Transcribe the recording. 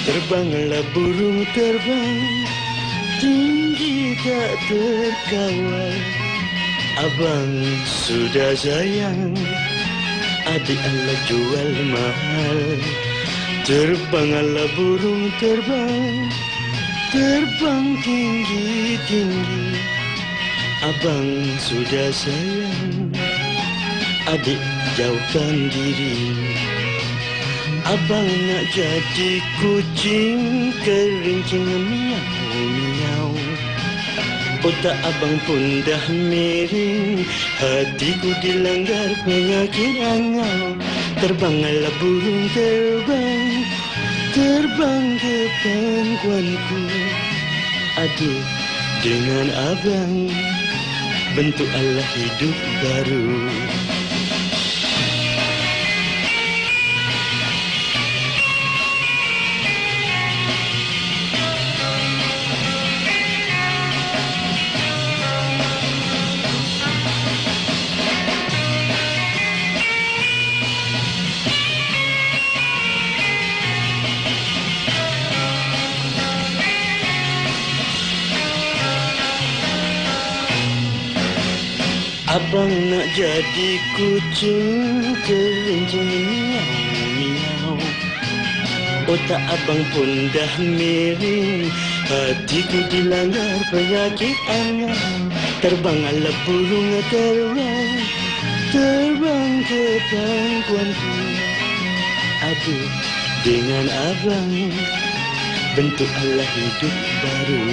Terbanglah burung terbang, tinggi tak terkawal. Abang sudah sayang, adik Allah jual mahal. Terbanglah burung terbang, terbang tinggi-tinggi. Abang sudah sayang, adik jauhkan diri. Abang nak jadi kucing kerincing miau-miau. Otak abang pun dah miring, hatiku dilanggar penyakit angau. Terbanglah burung terbang, terbang ke pangkuanku. Adik dengan abang bentuk Allah hidup baru. Abang nak jadi kucing kerincing miau-miau. Otak abang pun dah miring, hatiku dilanggar penyakit angau. Terbanglah burung terbang, terbang ke pangkuanku. Adik dengan abang bentuk Allah hidup baru.